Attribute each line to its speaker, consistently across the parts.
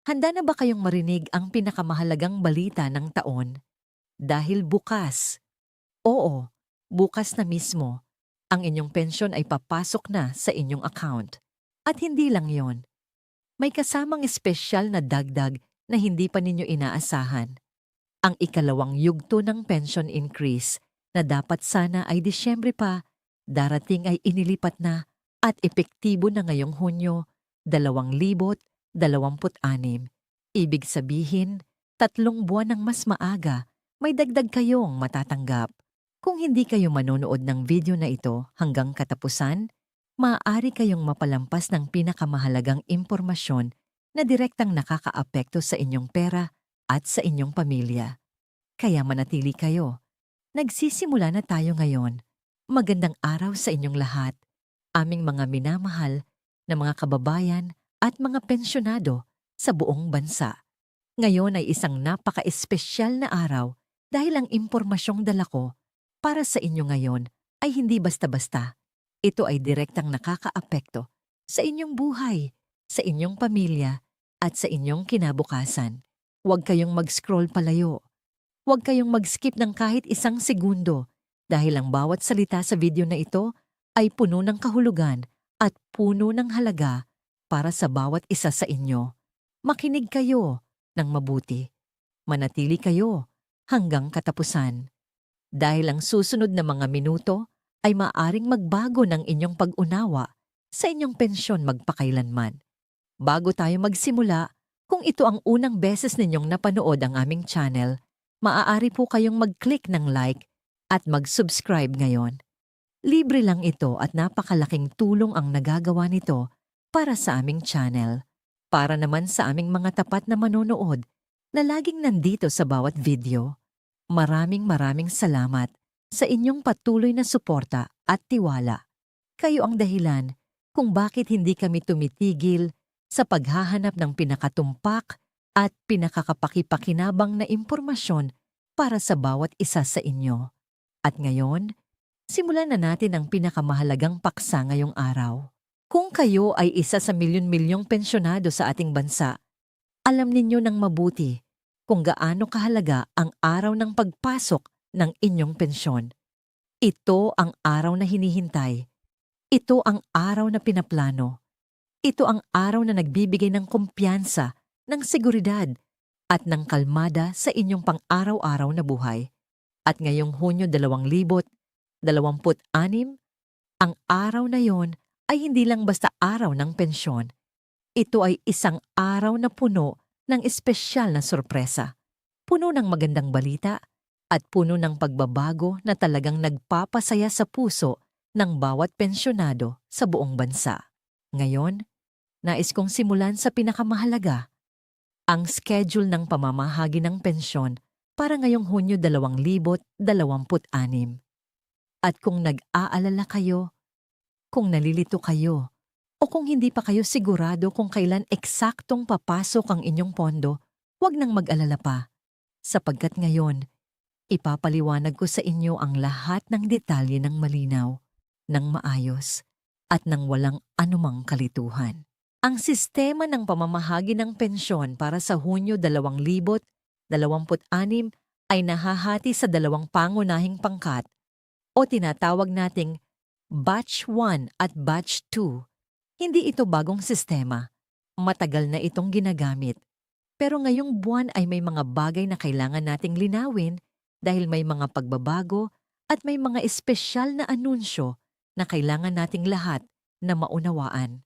Speaker 1: Handa na ba kayong marinig ang pinakamahalagang balita ng taon? Dahil bukas, oo, bukas na mismo, ang inyong pensyon ay papasok na sa inyong account. At hindi lang yon, may kasamang espesyal na dagdag na hindi pa ninyo inaasahan. Ang ikalawang yugto ng pension increase na dapat sana ay Disyembre pa, darating ay inilipat na at epektibo na ngayong Hunyo 2026. Ibig sabihin, 3 buwan ng mas maaga, may dagdag kayong matatanggap. Kung hindi kayo manonood ng video na ito hanggang katapusan, maaari kayong mapalampas ng pinakamahalagang impormasyon na direktang nakakaapekto sa inyong pera at sa inyong pamilya. Kaya manatili kayo. Nagsisimula na tayo ngayon. Magandang araw sa inyong lahat, aming mga minamahal na mga kababayan at mga pensyonado sa buong bansa. Ngayon ay isang napaka-espesyal na araw dahil ang impormasyong dala ko para sa inyo ngayon ay hindi basta-basta. Ito ay direktang nakakaapekto sa inyong buhay, sa inyong pamilya at sa inyong kinabukasan. Huwag kayong mag-scroll palayo. Huwag kayong mag-skip ng kahit isang segundo dahil ang bawat salita sa video na ito ay puno ng kahulugan at puno ng halaga para sa bawat isa sa inyo. Makinig kayo ng mabuti. Manatili kayo hanggang katapusan. Dahil ang susunod na mga minuto ay maaring magbago ng inyong pag-unawa sa inyong pensyon magpakailanman. Bago tayo magsimula, kung ito ang unang beses ninyong napanood ang aming channel, maaari po kayong mag-click ng like at mag-subscribe ngayon. Libre lang ito at napakalaking tulong ang nagagawa nito para sa aming channel. Para naman sa aming mga tapat na manonood na laging nandito sa bawat video, maraming salamat sa inyong patuloy na suporta at tiwala. Kayo ang dahilan kung bakit hindi kami tumitigil sa paghahanap ng pinakatumpak at pinakakapakipakinabang na impormasyon para sa bawat isa sa inyo. At ngayon, simulan na natin ang pinakamahalagang paksa ngayong araw. Kung kayo ay isa sa milyon-milyong pensyonado sa ating bansa, alam ninyo ng mabuti kung gaano kahalaga ang araw ng pagpasok ng inyong pensyon. Ito ang araw na hinihintay. Ito ang araw na pinaplano. Ito ang araw na nagbibigay ng kumpiyansa, ng seguridad, at ng kalmada sa inyong pang-araw-araw na buhay. At ngayong Hunyo 2026, ang araw na yon ay hindi lang basta araw ng pensyon. Ito ay isang araw na puno ng espesyal na sorpresa, puno ng magandang balita, at puno ng pagbabago na talagang nagpapasaya sa puso ng bawat pensyonado sa buong bansa. Ngayon, nais kong simulan sa pinakamahalaga, ang schedule ng pamamahagi ng pensyon para ngayong Hunyo 2026. At kung nag-aalala kayo, kung nalilito kayo, o kung hindi pa kayo sigurado kung kailan eksaktong papasok ang inyong pondo, huwag nang mag-alala pa. Sapagkat ngayon, ipapaliwanag ko sa inyo ang lahat ng detalye ng malinaw, ng maayos, at ng walang anumang kalituhan. Ang sistema ng pamamahagi ng pensyon para sa Hunyo 2026 ay nahahati sa 2 pangunahing pangkat o tinatawag nating Batch 1 at Batch 2. Hindi ito bagong sistema. Matagal na itong ginagamit. Pero ngayong buwan ay may mga bagay na kailangan nating linawin dahil may mga pagbabago at may mga espesyal na anunsyo na kailangan nating lahat na maunawaan.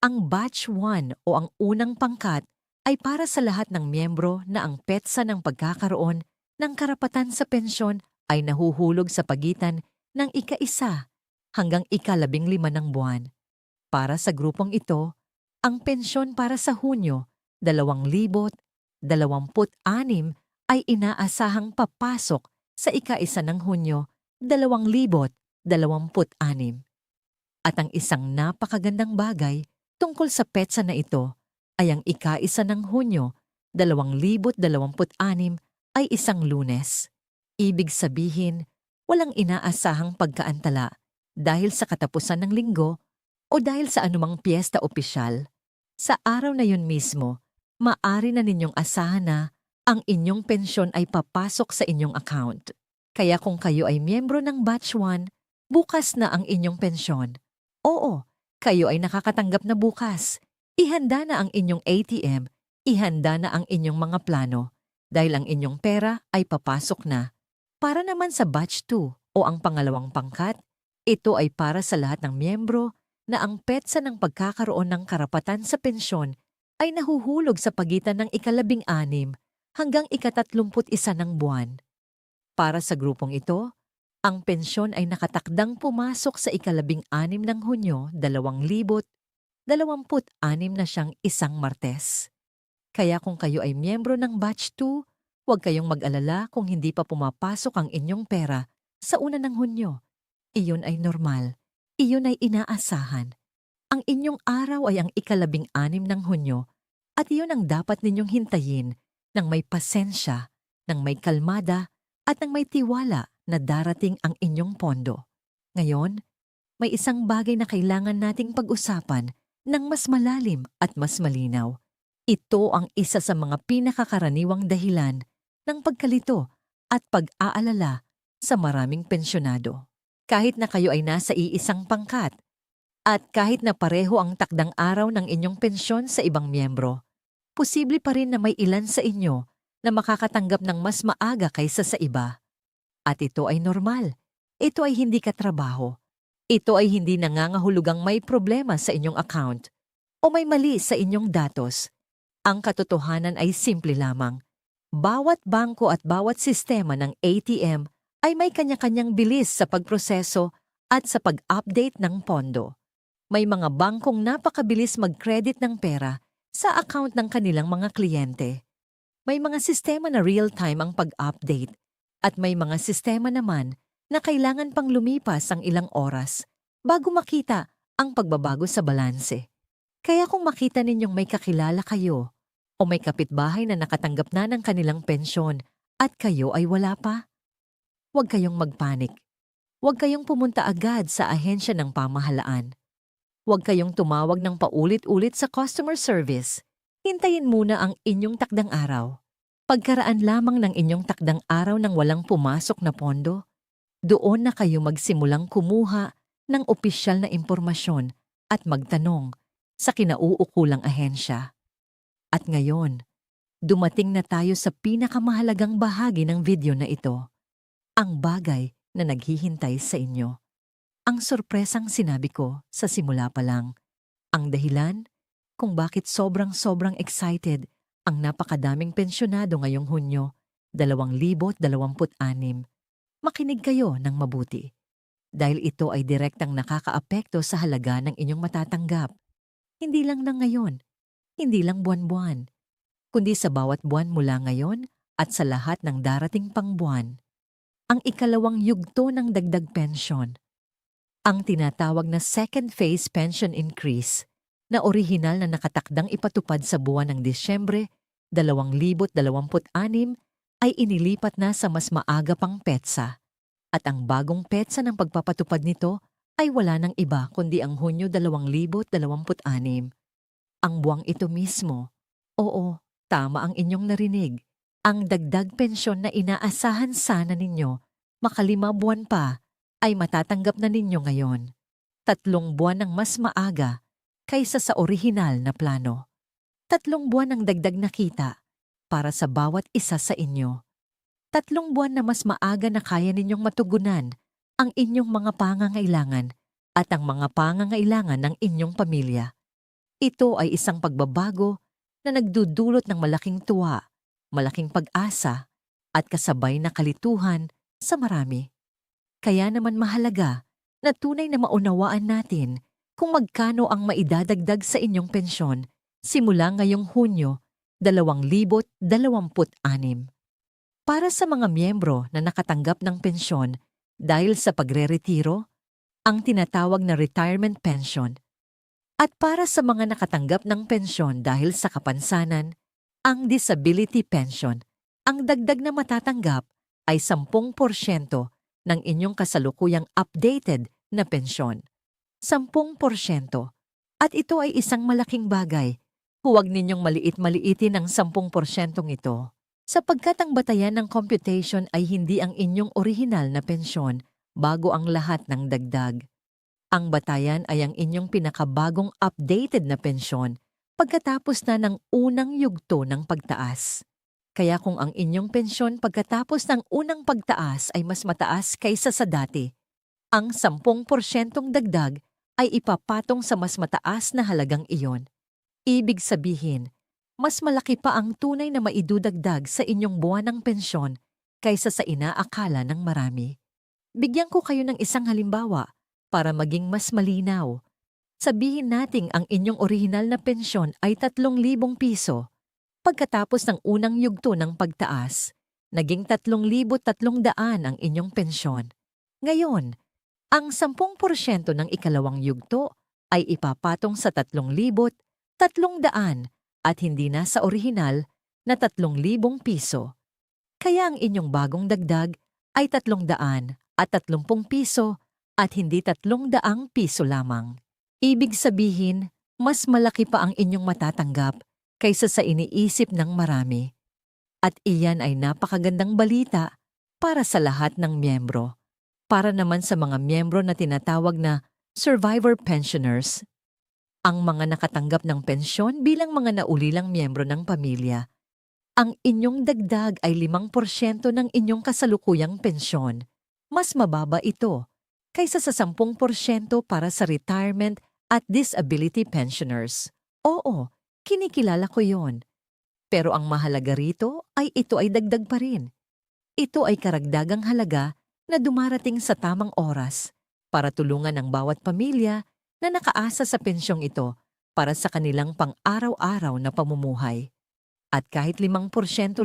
Speaker 1: Ang Batch 1 o ang unang pangkat ay para sa lahat ng miyembro na ang petsa ng pagkakaroon ng karapatan sa pensyon ay nahuhulog sa pagitan ng ika-1 hanggang ika-15 ng buwan. Para sa grupong ito, ang pensyon para sa Hunyo 2026 ay inaasahang papasok sa ika-1 ng Hunyo 2026. At ang isang napakagandang bagay tungkol sa petsa na ito ay ang ika-1 ng Hunyo 2026 ay isang Lunes. Ibig sabihin, walang inaasahang pagkaantala dahil sa katapusan ng linggo o dahil sa anumang piyesta opisyal. Sa araw na yun mismo, Maari na ninyong asahan na ang inyong pensyon ay papasok sa inyong account. Kaya kung kayo ay miyembro ng Batch 1, bukas na ang inyong pensyon. Oo, kayo ay nakakatanggap na bukas. Ihanda na ang inyong ATM, ihanda na ang inyong mga plano, dahil ang inyong pera ay papasok na. Para naman sa Batch 2 o ang pangalawang pangkat, ito ay para sa lahat ng miyembro na ang petsa ng pagkakaroon ng karapatan sa pensyon ay nahuhulog sa pagitan ng ika-11 hanggang ika-31 ng buwan. Para sa grupong ito, ang pensyon ay nakatakdang pumasok sa ika-16 ng Hunyo 2026 na siyang isang Martes. Kaya kung kayo ay miyembro ng Batch 2, huwag kayong mag-alala kung hindi pa pumapasok ang inyong pera sa una ng Hunyo. Iyon ay normal. Iyon ay inaasahan. Ang inyong araw ay ang ika-16 ng Hunyo at iyon ang dapat ninyong hintayin ng may pasensya, ng may kalmada at ng may tiwala na darating ang inyong pondo. Ngayon, may isang bagay na kailangan nating pag-usapan ng mas malalim at mas malinaw. Ito ang isa sa mga pinakakaraniwang dahilan ng pagkalito at pag-aalala sa maraming pensyonado. Kahit na kayo ay nasa iisang pangkat at kahit na pareho ang takdang araw ng inyong pensyon sa ibang miyembro, posible pa rin na may ilan sa inyo na makakatanggap ng mas maaga kaysa sa iba. At ito ay normal. Ito ay hindi katrabaho. Ito ay hindi nangangahulugang may problema sa inyong account o may mali sa inyong datos. Ang katotohanan ay simple lamang. Bawat bangko at bawat sistema ng ATM ay may kanya-kanyang bilis sa pagproseso at sa pag-update ng pondo. May mga bangkong napakabilis mag-credit ng pera sa account ng kanilang mga kliyente. May mga sistema na real-time ang pag-update at may mga sistema naman na kailangan pang lumipas ang ilang oras bago makita ang pagbabago sa balanse. Kaya kung makita ninyong may kakilala kayo o may kapitbahay na nakatanggap na ng kanilang pensyon at kayo ay wala pa, huwag kayong magpanik. Huwag kayong pumunta agad sa ahensya ng pamahalaan. Huwag kayong tumawag ng paulit-ulit sa customer service. Hintayin muna ang inyong takdang araw. Pagkaraan lamang ng inyong takdang araw ng walang pumasok na pondo, doon na kayo magsimulang kumuha ng opisyal na impormasyon at magtanong sa kinauukulang ahensya. At ngayon, dumating na tayo sa pinakamahalagang bahagi ng video na ito. Ang bagay na naghihintay sa inyo. Ang sorpresang sinabi ko sa simula pa lang. Ang dahilan kung bakit sobrang excited ang napakadaming pensyonado ngayong Hunyo 2026. Makinig kayo ng mabuti. Dahil ito ay direktang nakakaapekto sa halaga ng inyong matatanggap. Hindi lang ng ngayon, hindi lang buwan-buwan, kundi sa bawat buwan mula ngayon at sa lahat ng darating pang buwan. Ang ikalawang yugto ng dagdag pensyon, ang tinatawag na second phase pension increase na orihinal na nakatakdang ipatupad sa buwan ng Disyembre 2026 ay inilipat na sa mas maaga pang petsa. At ang bagong petsa ng pagpapatupad nito ay wala ng iba kundi ang Hunyo 2026. Ang buwang ito mismo, oo, tama ang inyong narinig, ang dagdag pensyon na inaasahan sana ninyo maka-5 buwan pa ay matatanggap na ninyo ngayon. 3 buwan ng mas maaga kaysa sa orihinal na plano. 3 buwan ng dagdag na kita para sa bawat isa sa inyo. 3 buwan na mas maaga na kaya ninyong matugunan ang inyong mga pangangailangan at ang mga pangangailangan ng inyong pamilya. Ito ay isang pagbabago na nagdudulot ng malaking tuwa, malaking pag-asa at kasabay na kalituhan sa marami. Kaya naman mahalaga na tunay na maunawaan natin kung magkano ang maidadagdag sa inyong pensyon simula ngayong Hunyo 2026. Para sa mga miyembro na nakatanggap ng pensyon dahil sa pagre-retiro, ang tinatawag na retirement pension, at para sa mga nakatanggap ng pensyon dahil sa kapansanan, ang disability pension, ang dagdag na matatanggap ay 10% ng inyong kasalukuyang updated na pensyon. 10%. At ito ay isang malaking bagay Huwag ninyong maliit-maliitin ang 10% ito, sapagkat ang batayan ng computation ay hindi ang inyong orihinal na pensyon bago ang lahat ng dagdag. Ang batayan ay ang inyong pinakabagong updated na pensyon pagkatapos na ng unang yugto ng pagtaas. Kaya kung ang inyong pensyon pagkatapos ng unang pagtaas ay mas mataas kaysa sa dati, ang 10% dagdag ay ipapatong sa mas mataas na halagang iyon. Ibig sabihin, mas malaki pa ang tunay na maidudagdag sa inyong buwanang pensyon kaysa sa inaakala ng marami. Bigyan ko kayo ng isang halimbawa para maging mas malinaw. Sabihin nating ang inyong orihinal na pensyon ay 3,000 piso. Pagkatapos ng unang yugto ng pagtaas, naging 3,300 ang inyong pensyon. Ngayon, ang 10% ng ikalawang yugto ay ipapatong sa 3,300 at hindi na sa orihinal na 3,000 piso. Kaya ang inyong bagong dagdag ay 330 piso at hindi 300 piso lamang. Ibig sabihin, mas malaki pa ang inyong matatanggap kaysa sa iniisip ng marami. At iyan ay napakagandang balita para sa lahat ng miyembro. Para naman sa mga miyembro na tinatawag na survivor pensioners, ang mga nakatanggap ng pensyon bilang mga naulilang miyembro ng pamilya. Ang inyong dagdag ay 5% ng inyong kasalukuyang pensyon. Mas mababa ito kaysa sa 10% para sa retirement at disability pensioners. Oo, kinikilala ko yon. Pero ang mahalaga rito ay ito ay dagdag pa rin. Ito ay karagdagang halaga na dumarating sa tamang oras para tulungan ang bawat pamilya na nakaasa sa pensyong ito para sa kanilang pang-araw-araw na pamumuhay. At kahit 5%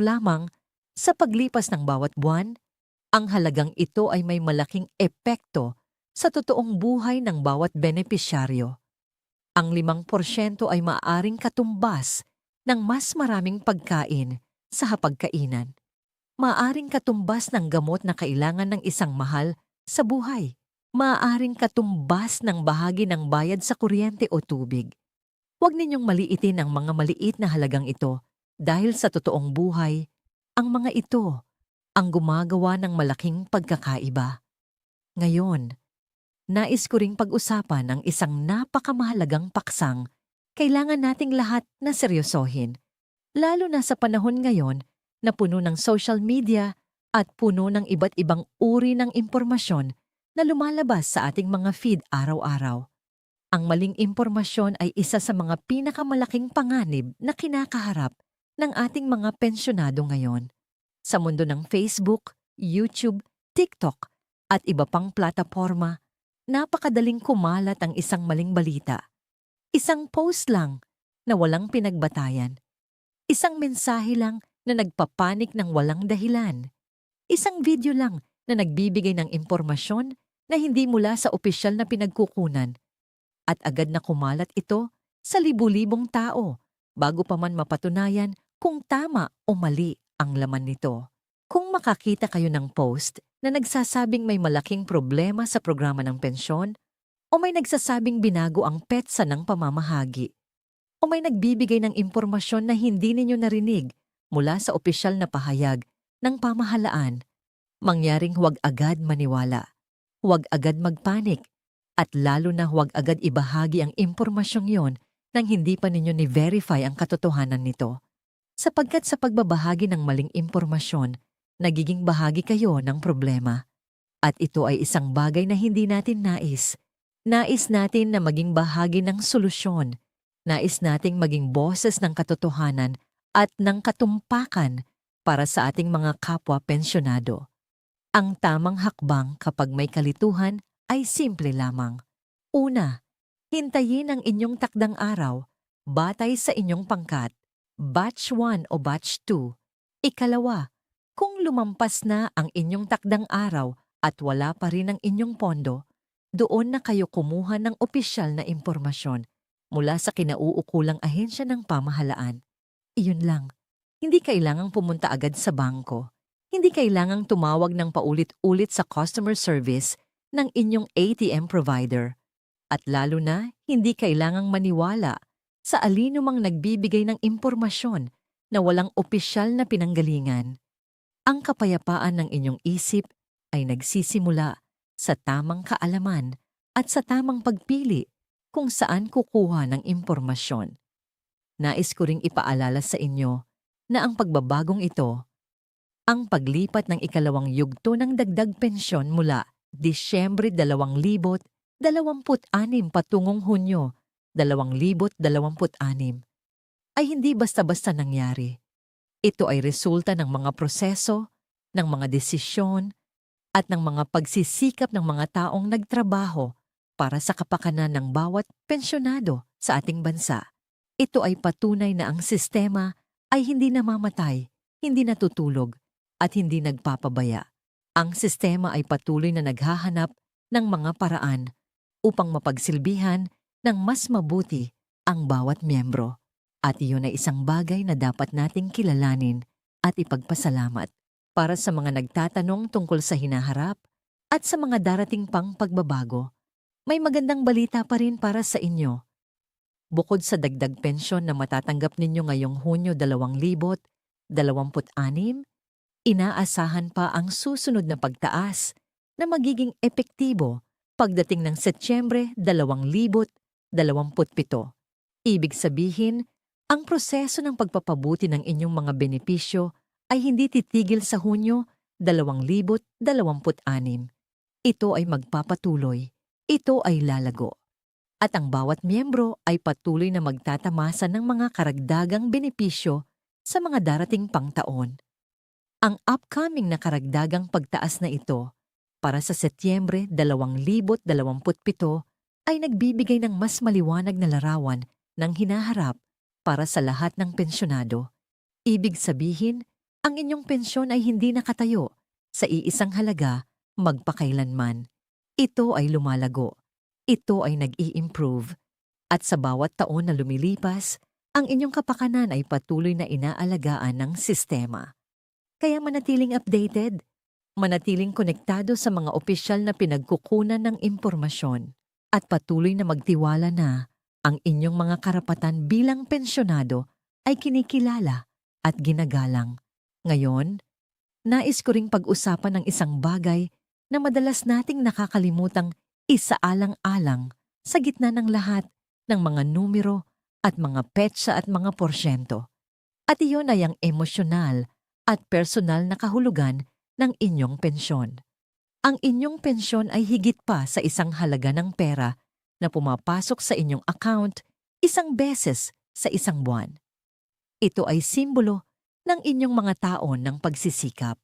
Speaker 1: lamang sa paglipas ng bawat buwan, ang halagang ito ay may malaking epekto sa totoong buhay ng bawat benepisyaryo. Ang 5% ay maaaring katumbas ng mas maraming pagkain sa hapagkainan. Maaaring katumbas ng gamot na kailangan ng isang mahal sa buhay. Maaaring katumbas ng bahagi ng bayad sa kuryente o tubig. Huwag ninyong maliitin ang mga maliit na halagang ito dahil sa totoong buhay, ang mga ito ang gumagawa ng malaking pagkakaiba. Ngayon, nais ko ring pag-usapan ang isang napakamahalagang paksang kailangan nating lahat na seryosohin, lalo na sa panahon ngayon na puno ng social media at puno ng iba't ibang uri ng impormasyon na lumalabas sa ating mga feed araw-araw. Ang maling impormasyon ay isa sa mga pinakamalaking panganib na kinakaharap ng ating mga pensyonado ngayon. Sa mundo ng Facebook, YouTube, TikTok at iba pang plataporma, napakadaling kumalat ang isang maling balita. Isang post lang na walang pinagbatayan. Isang mensahe lang na nagpapanik ng walang dahilan. Isang video lang na nagbibigay ng impormasyon na hindi mula sa opisyal na pinagkukunan. At agad na kumalat ito sa libu-libong tao bago pa man mapatunayan kung tama o mali ang laman nito. Kung makakita kayo ng post na nagsasabing may malaking problema sa programa ng pensyon, o may nagsasabing binago ang petsa ng pamamahagi, o may nagbibigay ng impormasyon na hindi ninyo narinig mula sa opisyal na pahayag ng pamahalaan, mangyaring huwag agad maniwala, huwag agad magpanik, at lalo na huwag agad ibahagi ang impormasyong yon nang hindi pa ninyo ni-verify ang katotohanan nito. Sapagkat sa pagbabahagi ng maling impormasyon, nagiging bahagi kayo ng problema. At ito ay isang bagay na hindi natin nais. Nais natin na maging bahagi ng solusyon. Nais nating maging boses ng katotohanan at ng katumpakan para sa ating mga kapwa pensyonado. Ang tamang hakbang kapag may kalituhan ay simple lamang. Una, hintayin ang inyong takdang araw batay sa inyong pangkat, batch 1 o batch 2. Ikalawa, kung lumampas na ang inyong takdang araw at wala pa rin ang inyong pondo, doon na kayo kumuha ng opisyal na impormasyon mula sa kinauukulang ahensya ng pamahalaan. Iyon lang. Hindi kailangang pumunta agad sa bangko. Hindi kailangang tumawag ng paulit-ulit sa customer service ng inyong ATM provider. At lalo na, hindi kailangang maniwala sa alinumang nagbibigay ng impormasyon na walang opisyal na pinanggalingan. Ang kapayapaan ng inyong isip ay nagsisimula sa tamang kaalaman at sa tamang pagpili kung saan kukuha ng impormasyon. Nais ko ring ipaalala sa inyo na ang pagbabagong ito, ang paglipat ng ikalawang yugto ng dagdag pensyon mula Disyembre 2026 patungong Hunyo 2026 ay hindi basta-basta nangyari. Ito ay resulta ng mga proseso, ng mga desisyon, at ng mga pagsisikap ng mga taong nagtrabaho para sa kapakanan ng bawat pensyonado sa ating bansa. Ito ay patunay na ang sistema ay hindi namamatay, hindi natutulog, at hindi nagpapabaya. Ang sistema ay patuloy na naghahanap ng mga paraan upang mapagsilbihan ng mas mabuti ang bawat miyembro. At iyon ay isang bagay na dapat nating kilalanin at ipagpasalamat. Para sa mga nagtatanong tungkol sa hinaharap at sa mga darating pang pagbabago, may magandang balita pa rin para sa inyo. Bukod sa dagdag pensyon na matatanggap ninyo ngayong Hunyo 2026, inaasahan pa ang susunod na pagtaas na magiging epektibo pagdating ng Setyembre 2027. Ibig sabihin, ang proseso ng pagpapabuti ng inyong mga benepisyo ay hindi titigil sa Hunyo 2026. Ito ay magpapatuloy. Ito ay lalago. At ang bawat miyembro ay patuloy na magtatamasa ng mga karagdagang benepisyo sa mga darating pang taon. Ang upcoming na karagdagang pagtaas na ito para sa Setyembre 2027 ay nagbibigay ng mas maliwanag na larawan ng hinaharap para sa lahat ng pensyonado. Ibig sabihin, ang inyong pensyon ay hindi nakatayo sa iisang halaga magpakailanman. Ito ay lumalago. Ito ay nag-i-improve. At sa bawat taon na lumilipas, ang inyong kapakanan ay patuloy na inaalagaan ng sistema. Kaya manatiling updated, manatiling konektado sa mga opisyal na pinagkukunan ng impormasyon, at patuloy na magtiwala na ang inyong mga karapatan bilang pensyonado ay kinikilala at ginagalang. Ngayon, nais ko ring pag-usapan ng isang bagay na madalas nating nakakalimutang isaalang-alang sa gitna ng lahat ng mga numero at mga petsa at mga porsyento. At iyon ay ang emosyonal at personal na kahulugan ng inyong pensyon. Ang inyong pensyon ay higit pa sa isang halaga ng pera na pumapasok sa inyong account isang beses sa isang buwan. Ito ay simbolo ng inyong mga taon ng pagsisikap.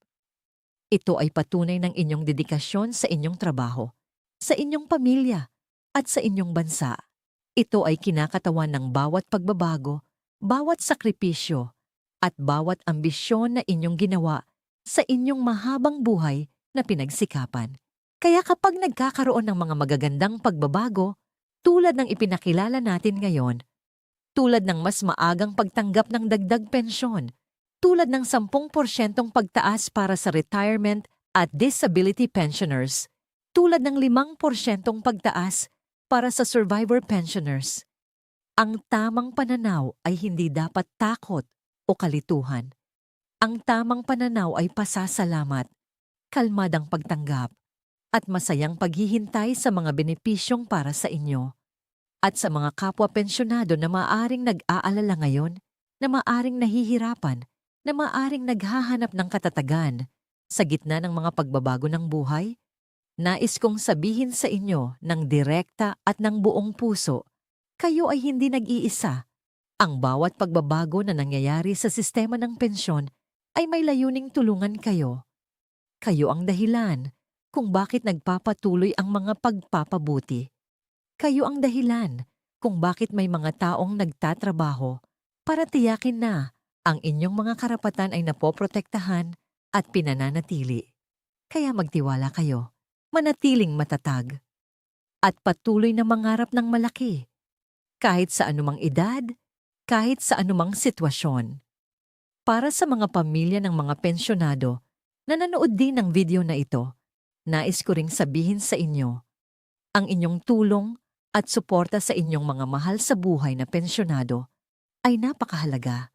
Speaker 1: Ito ay patunay ng inyong dedikasyon sa inyong trabaho, sa inyong pamilya, at sa inyong bansa. Ito ay kinakatawan ng bawat pagbabago, bawat sakripisyo, at bawat ambisyon na inyong ginawa sa inyong mahabang buhay na pinagsikapan. Kaya kapag nagkakaroon ng mga magagandang pagbabago, tulad ng ipinakilala natin ngayon, tulad ng mas maagang pagtanggap ng dagdag pensyon, tulad ng 10% pagtaas para sa retirement at disability pensioners, tulad ng 5% pagtaas para sa survivor pensioners. Ang tamang pananaw ay hindi dapat takot o kalituhan. Ang tamang pananaw ay pasasalamat, kalmadang pagtanggap, at masayang paghihintay sa mga benepisyong para sa inyo. At sa mga kapwa pensyonado na maaring nag-aalala ngayon, na maaring nahihirapan, na maaring naghahanap ng katatagan sa gitna ng mga pagbabago ng buhay, nais kong sabihin sa inyo ng direkta at ng buong puso, kayo ay hindi nag-iisa. Ang bawat pagbabago na nangyayari sa sistema ng pensyon ay may layuning tulungan kayo. Kayo ang dahilan kung bakit nagpapatuloy ang mga pagpapabuti. Kayo ang dahilan kung bakit may mga taong nagtatrabaho para tiyakin na ang inyong mga karapatan ay napoprotektahan at pinananatili. Kaya magtiwala kayo, manatiling matatag, at patuloy na mangarap ng malaki, kahit sa anumang edad, kahit sa anumang sitwasyon. Para sa mga pamilya ng mga pensyonado na nanood din ng video na ito, nais ko ring sabihin sa inyo, ang inyong tulong at suporta sa inyong mga mahal sa buhay na pensyonado ay napakahalaga.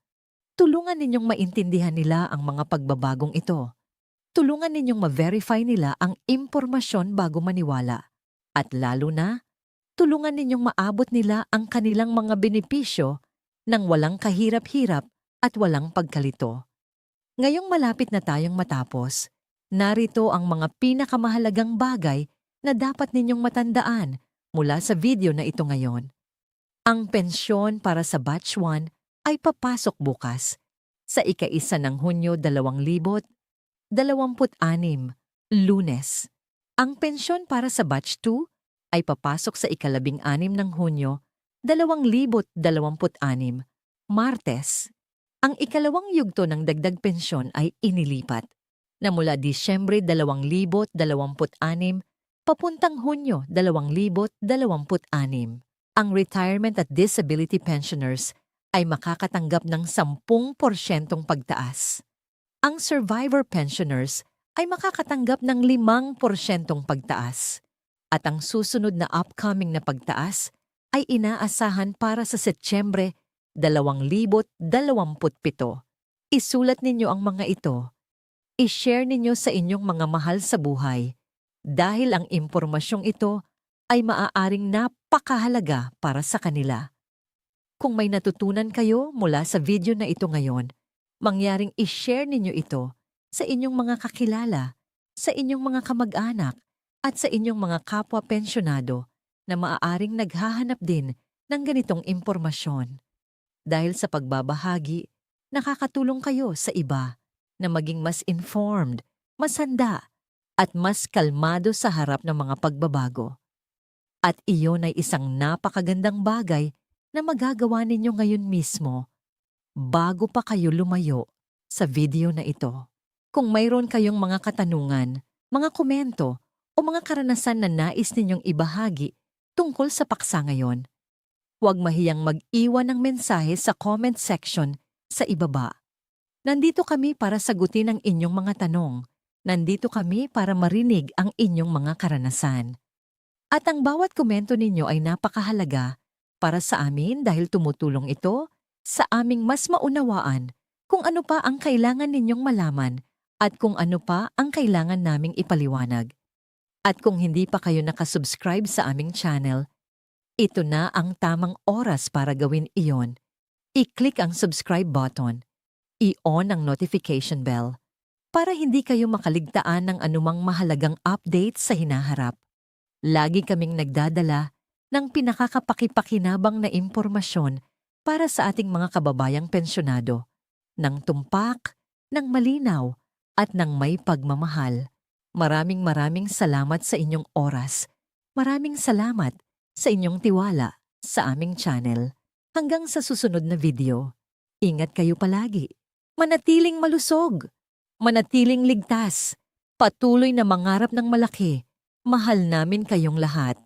Speaker 1: Tulungan ninyong maintindihan nila ang mga pagbabagong ito. Tulungan ninyong ma-verify nila ang impormasyon bago maniwala. At lalo na, tulungan ninyong maabot nila ang kanilang mga benepisyo ng walang kahirap-hirap at walang pagkalito. Ngayong malapit na tayong matapos, narito ang mga pinakamahalagang bagay na dapat ninyong matandaan mula sa video na ito ngayon. Ang pensyon para sa Batch 1 ay papasok bukas sa ika-1 ng Hunyo 2026, Lunes. Ang pensyon para sa Batch 2 ay papasok sa ika-16 ng Hunyo 2026, Martes. Ang ikalawang yugto ng dagdag pensyon ay inilipat na mula Disyembre 2026 papuntang Hunyo 2026. Ang retirement at disability pensioners ay makakatanggap ng 10% pagtaas. Ang survivor pensioners ay makakatanggap ng 5% pagtaas. At ang susunod na upcoming na pagtaas ay inaasahan para sa Setyembre 2027. Isulat ninyo ang mga ito. I-share ninyo sa inyong mga mahal sa buhay dahil ang impormasyong ito ay maaaring napakahalaga para sa kanila. Kung may natutunan kayo mula sa video na ito ngayon, mangyaring i-share ninyo ito sa inyong mga kakilala, sa inyong mga kamag-anak, at sa inyong mga kapwa pensyonado na maaaring naghahanap din ng ganitong impormasyon. Dahil sa pagbabahagi, nakakatulong kayo sa iba na maging mas informed, mas handa, at mas kalmado sa harap ng mga pagbabago. At iyon ay isang napakagandang bagay na magagawa ninyo ngayon mismo bago pa kayo lumayo sa video na ito. Kung mayroon kayong mga katanungan, mga komento o mga karanasan na nais ninyong ibahagi tungkol sa paksa ngayon, huwag mahiyang mag-iwan ng mensahe sa comment section sa ibaba. Nandito kami para sagutin ang inyong mga tanong. Nandito kami para marinig ang inyong mga karanasan. At ang bawat komento ninyo ay napakahalaga para sa amin dahil tumutulong ito sa aming mas maunawaan kung ano pa ang kailangan ninyong malaman at kung ano pa ang kailangan naming ipaliwanag. At kung hindi pa kayo nakasubscribe sa aming channel, ito na ang tamang oras para gawin iyon. I-click ang subscribe button, i-on ang notification bell para hindi kayo makaligtaan ng anumang mahalagang update sa hinaharap. Lagi kaming nagdadala ng pinakakapakipakinabang na impormasyon para sa ating mga kababayang pensyonado, ng tumpak, ng malinaw, at ng may pagmamahal. Maraming salamat sa inyong oras. Maraming salamat sa inyong tiwala sa aming channel. Hanggang sa susunod na video, ingat kayo palagi. Manatiling malusog, manatiling ligtas, patuloy na mangarap ng malaki. Mahal namin kayong lahat.